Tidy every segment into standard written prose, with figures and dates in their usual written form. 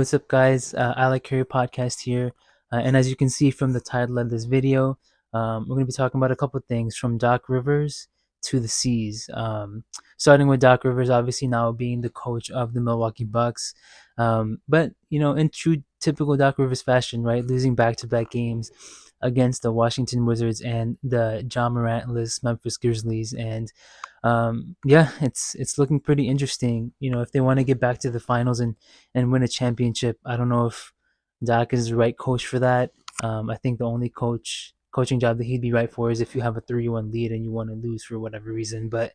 What's up, guys? I Like Career Podcast here. And as you can see from the title of this video, we're going to be talking about a couple of things from Doc Rivers to the Seas. Starting with Doc Rivers, obviously now being the coach of the Milwaukee Bucks. But, in true typical Doc Rivers fashion, right? Losing back to back games against the Washington Wizards and the John Morant-less Memphis Grizzlies. And yeah, it's looking pretty interesting. If they want to get back to the finals and win a championship, I don't know if Dak is the right coach for that. I think the only coaching job that he'd be right for is if you have a 3-1 lead and you want to lose for whatever reason. But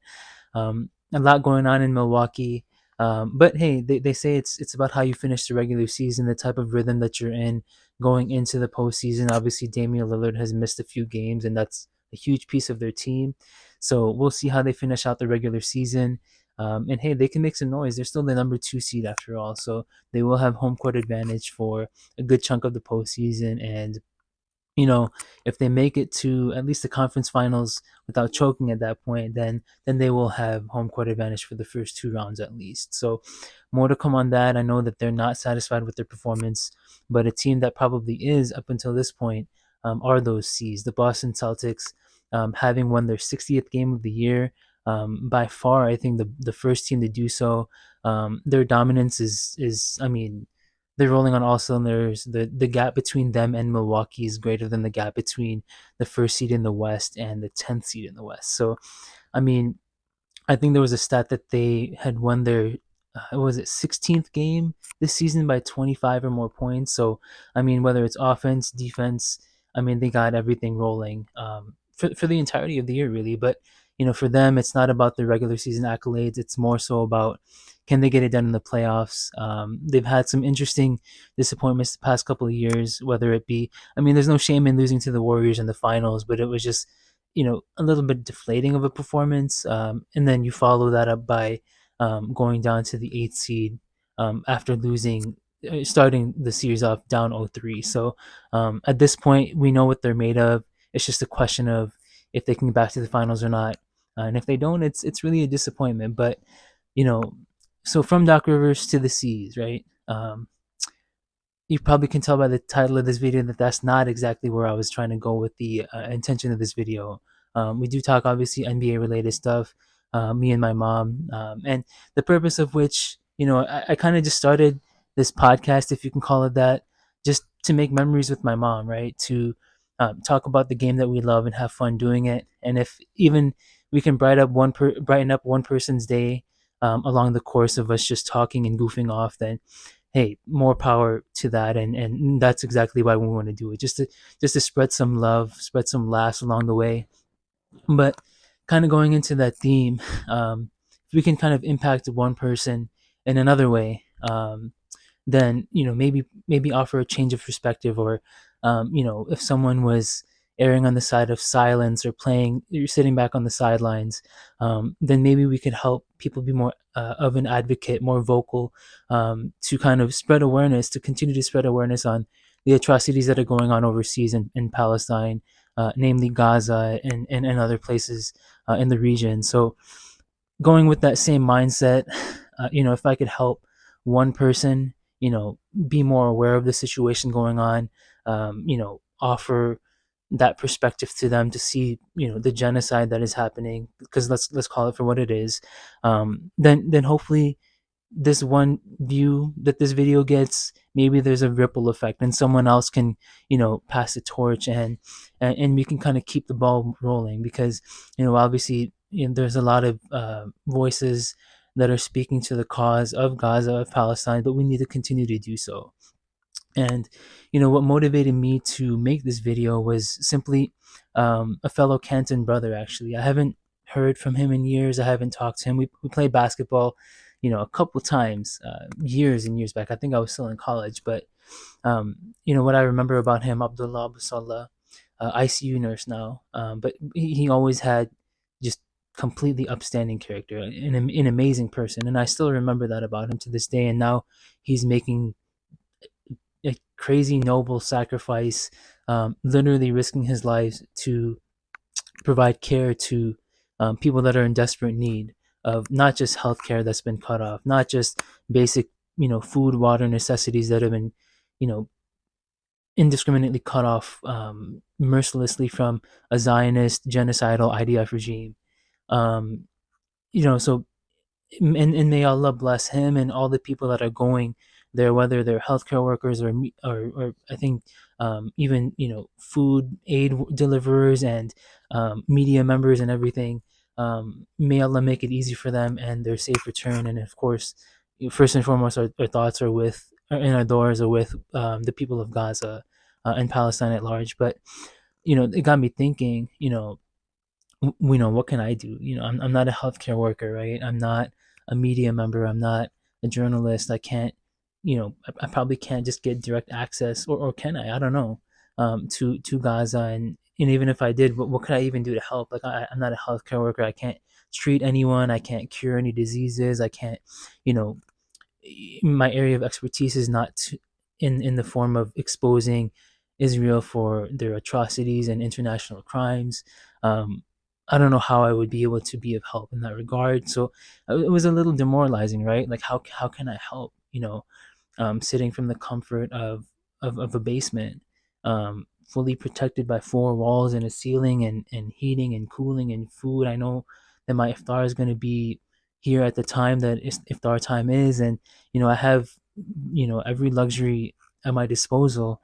a lot going on in Milwaukee. But hey, they say it's about how you finish the regular season, the type of rhythm that you're in going into the postseason. Obviously, Damian Lillard has missed a few games, and that's a huge piece of their team. So we'll see how they finish out the regular season. And hey, they can make some noise. They're still the number 2 seed after all, so they will have home court advantage for a good chunk of the postseason. And you know, if they make it to at least the conference finals without choking at that point, then they will have home court advantage for the first 2 rounds at least. So more to come on that. I know that they're not satisfied with their performance, but a team that probably is up until this point are those C's, the Boston Celtics, having won their 60th game of the year. By far, I think the first team to do so. Their dominance is I mean, they're rolling on all cylinders. The gap between them and Milwaukee is greater than the gap between the first seed in the West and the 10th seed in the West. So, I mean, I think there was a stat that they had won their was it 16th game this season by 25 or more points. So, I mean, whether it's offense, defense, I mean, they got everything rolling for the entirety of the year, really. But for them, it's not about the regular season accolades. It's more so about can they get it done in the playoffs. They've had some interesting disappointments the past couple of years, whether it be, I mean, there's no shame in losing to the Warriors in the finals, but it was just a little bit deflating of a performance. And then you follow that up by going down to the 8th seed after starting the series off down 0-3. So at this point, we know what they're made of. It's just a question of if they can get back to the finals or not. And if they don't, it's really a disappointment. But, you know, so from Doc Rivers to the Seas, right? You probably can tell by the title of this video that that's not exactly where I was trying to go with the intention of this video. We do talk obviously NBA related stuff, me and my mom, and the purpose of which, I kind of just started this podcast, if you can call it that, just to make memories with my mom, right? To talk about the game that we love and have fun doing it. And if even we can brighten up one person's day along the course of us just talking and goofing off, then hey, more power to that. And that's exactly why we want to do it, just to spread some love, spread some laughs along the way. But kind of going into that theme, if we can kind of impact one person in another way, then maybe offer a change of perspective, or if someone was erring on the side of silence or playing, you're sitting back on the sidelines, then maybe we could help people be more of an advocate, more vocal, to kind of spread awareness, to continue to spread awareness on the atrocities that are going on overseas in Palestine, namely Gaza and other places in the region. So going with that same mindset, if I could help one person, be more aware of the situation going on, offer that perspective to them to see, the genocide that is happening, because let's call it for what it is. Then hopefully this one view that this video gets, maybe there's a ripple effect and someone else can pass the torch, and we can kind of keep the ball rolling, because obviously there's a lot of voices that are speaking to the cause of Gaza, of Palestine, but we need to continue to do so. And what motivated me to make this video was simply a fellow Canton brother. Actually, I haven't heard from him in years. I haven't talked to him. We played basketball, a couple times, years and years back. I think I was still in college, but what I remember about him, Abdullah, ICU nurse now, but he always had just completely upstanding character, an amazing person, and I still remember that about him to this day. And now he's making a crazy noble sacrifice, literally risking his life to provide care to people that are in desperate need of not just healthcare that's been cut off, not just basic food, water, necessities that have been, you know, indiscriminately cut off mercilessly from a Zionist genocidal IDF regime. Um, so and may Allah bless him and all the people that are going there, whether they're healthcare workers or I think even food aid deliverers and media members and everything. May Allah make it easy for them and their safe return. And of course, first and foremost, our thoughts are with and our doors are with the people of Gaza and Palestine at large. But it got me thinking. What can I do? I'm not a healthcare worker, right? I'm not a media member. I'm not a journalist. I can't, I probably can't just get direct access, or can I? I don't know, to Gaza. And even if I did, what could I even do to help? Like, I'm not a healthcare worker. I can't treat anyone. I can't cure any diseases. I can't, you know, my area of expertise is not in the form of exposing Israel for their atrocities and international crimes. Um, I don't know how I would be able to be of help in that regard. So it was a little demoralizing, right? Like how can I help? Sitting from the comfort of a basement, fully protected by four walls and a ceiling and heating and cooling and food. I know that my iftar is going to be here at the time that iftar time is, and I have every luxury at my disposal.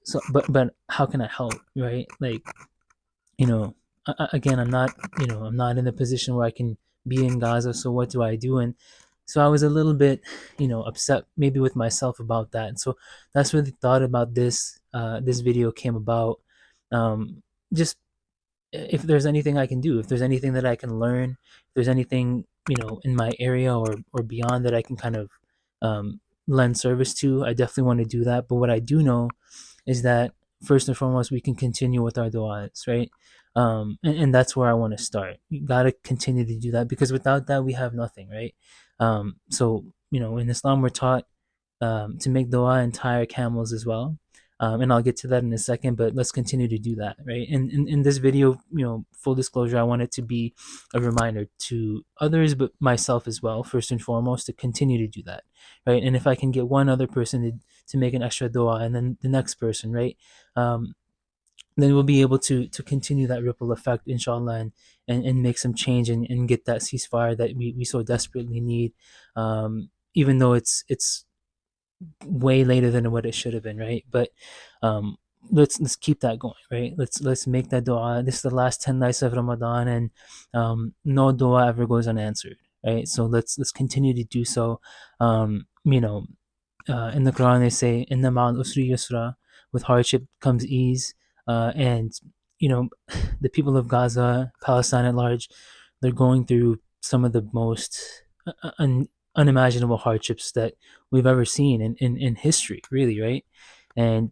So, but how can I help, right? Like, you know, again, I'm not in the position where I can be in Gaza. So what do I do? And so I was a little bit, upset maybe with myself about that. And so that's really thought about this. This video came about. Just if there's anything I can do, if there's anything that I can learn, if there's anything in my area or beyond that I can kind of um, lend service to, I definitely want to do that. But what I do know is that first and foremost, we can continue with our du'as, right? And that's where I want to start. You got to continue to do that because without that, we have nothing, right? So, in Islam, we're taught to make dua and tie our camels as well. And I'll get to that in a second, but let's continue to do that, right? And in this video, full disclosure, I want it to be a reminder to others, but myself as well, first and foremost, to continue to do that, right? And if I can get one other person to make an extra dua and then the next person, right? Then we'll be able to continue that ripple effect, inshallah, and make some change and get that ceasefire that we so desperately need. Even though it's way later than what it should have been, right? But um, let's keep that going, right? Let's make that dua. This is the last 10 nights of Ramadan, and no dua ever goes unanswered, right? So let's continue to do so. In the Quran they say, "Inna ma'al usri yusra," with hardship comes ease, and you know, the people of Gaza, Palestine at large, they're going through some of the most unimaginable hardships that we've ever seen in history, really, right? And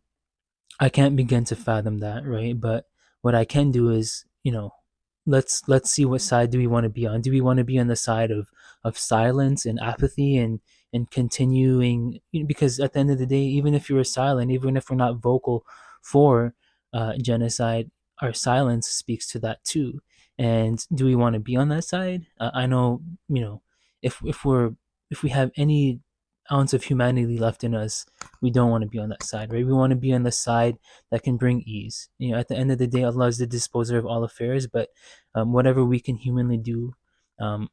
I can't begin to fathom that, right? But what I can do is, let's see what side do we want to be on. Do we want to be on the side of silence and apathy and continuing? Because at the end of the day, even if you were silent, even if we're not vocal for genocide, our silence speaks to that too. And do we want to be on that side? I know, if if we have any ounce of humanity left in us, we don't want to be on that side, right? We want to be on the side that can bring ease. At the end of the day, Allah is the disposer of all affairs, but whatever we can humanly do,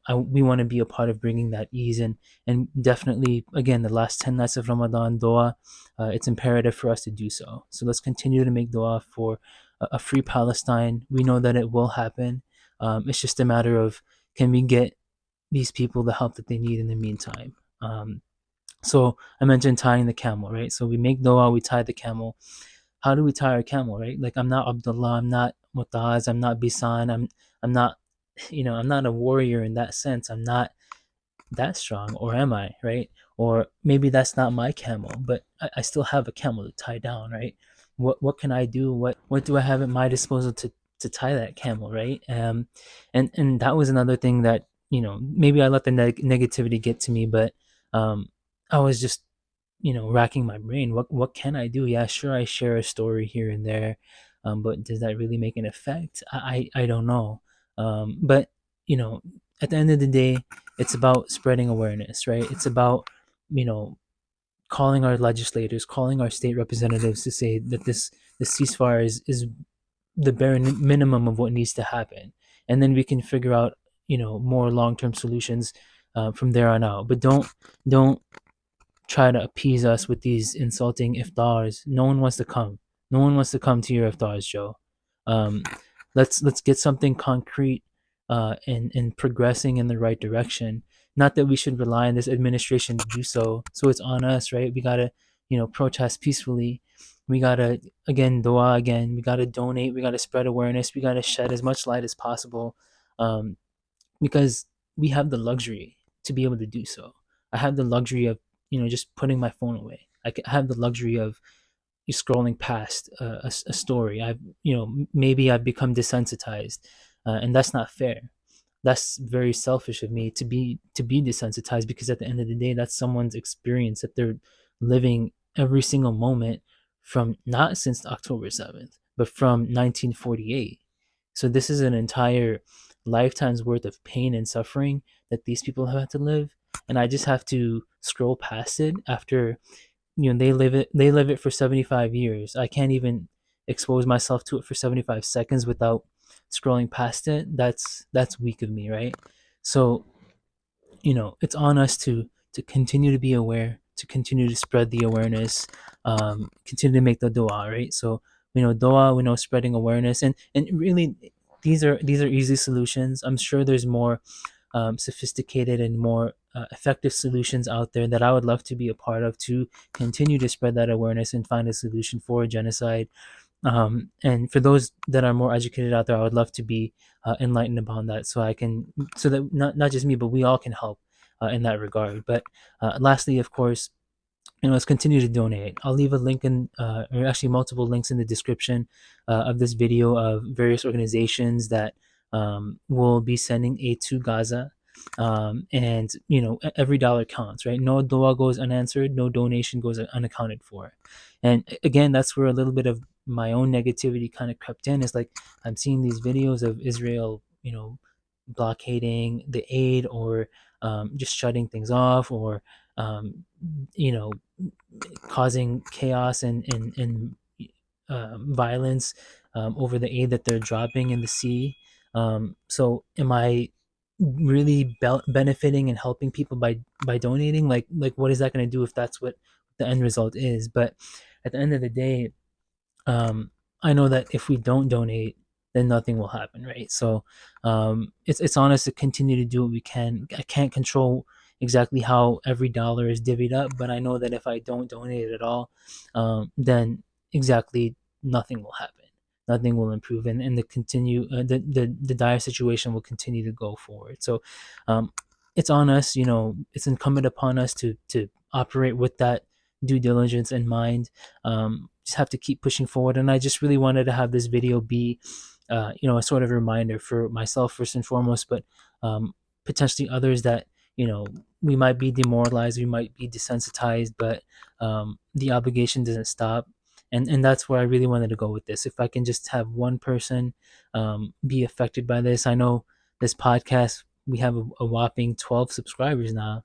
we want to be a part of bringing that ease. And definitely, again, the last 10 nights of Ramadan, dua, it's imperative for us to do so. So let's continue to make dua for a free Palestine. We know that it will happen. It's just a matter of, can we get these people the help that they need in the meantime? So I mentioned tying the camel, right? So we make dua, we tie the camel. How do we tie our camel, right? Like, I'm not Abdullah, I'm not Mutaz, I'm not Bisan, I'm not, I'm not a warrior in that sense. I'm not that strong, or am I, right? Or maybe that's not my camel, but I still have a camel to tie down, right? What can I do? What do I have at my disposal to tie that camel, right? And that was another thing that, maybe I let the negativity get to me, but um, I was just, racking my brain. What can I do? Yeah, sure, I share a story here and there, but does that really make an effect? I don't know. But you know, at the end of the day, it's about spreading awareness, right? It's about you know, calling our legislators, calling our state representatives to say that this ceasefire is the bare minimum of what needs to happen, and then we can figure out, more long term solutions from there on out. But don't try to appease us with these insulting iftars. No one wants to come. No one wants to come to your iftars, Joe. Um, let's get something concrete and progressing in the right direction. Not that we should rely on this administration to do so. So it's on us, right? We gotta, protest peacefully. We gotta again dua again. We gotta donate. We gotta spread awareness. We gotta shed as much light as possible, um, because we have the luxury to be able to do so. I have the luxury of just putting my phone away. Have the luxury of scrolling past a story. I've maybe I've become desensitized, and that's not fair. That's very selfish of me to be desensitized, because at the end of the day, that's someone's experience that they're living every single moment from not since October 7th, but from 1948. So this is an entire lifetime's worth of pain and suffering that these people have had to live, and I just have to scroll past it after they live it for 75 years. I can't even expose myself to it for 75 seconds without scrolling past it. That's weak of me, right? So it's on us to continue to be aware, to continue to spread the awareness, continue to make the dua, right? So dua, we know spreading awareness, and really these are easy solutions. I'm sure there's more sophisticated and more effective solutions out there that I would love to be a part of to continue to spread that awareness and find a solution for genocide. And for those that are more educated out there, I would love to be enlightened upon that, so that not just me, but we all can help in that regard. But lastly, of course, let's continue to donate. I'll leave a link or actually multiple links in the description of this video of various organizations that will be sending aid to Gaza. And every dollar counts, right? No dua goes unanswered, no donation goes unaccounted for. And again, that's where a little bit of my own negativity kind of crept in. Is like I'm seeing these videos of Israel, blockading the aid, or just shutting things off, or um, you know, causing chaos and violence over the aid that they're dropping in the sea. So, am I really benefiting and helping people by donating? Like, what is that going to do if that's what the end result is? But at the end of the day, um, I know that if we don't donate, then nothing will happen, right? So it's on us to continue to do what we can. I can't control exactly how every dollar is divvied up, but I know that if I don't donate at all, then exactly nothing will happen. Nothing will improve, and the dire situation will continue to go forward. So um, it's on us. It's incumbent upon us to operate with that due diligence in mind. Just have to keep pushing forward, and I just really wanted to have this video be a sort of reminder for myself first and foremost, but potentially others that we might be demoralized, we might be desensitized, but the obligation doesn't stop. And that's where I really wanted to go with this. If I can just have one person be affected by this. I know this podcast, we have a whopping 12 subscribers now,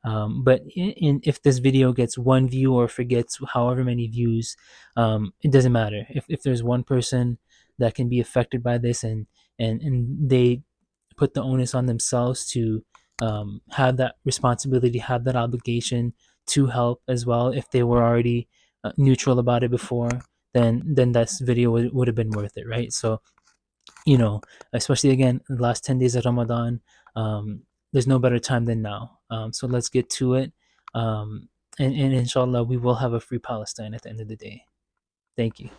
but if this video gets one view or forgets however many views, it doesn't matter. If there's one person that can be affected by this, and they put the onus on themselves to have that responsibility, have that obligation to help as well, if they were already neutral about it before, then this video would have been worth it, right? So especially again, the last 10 days of Ramadan, there's no better time than now. So let's get to it. And inshallah, we will have a free Palestine at the end of the day. Thank you.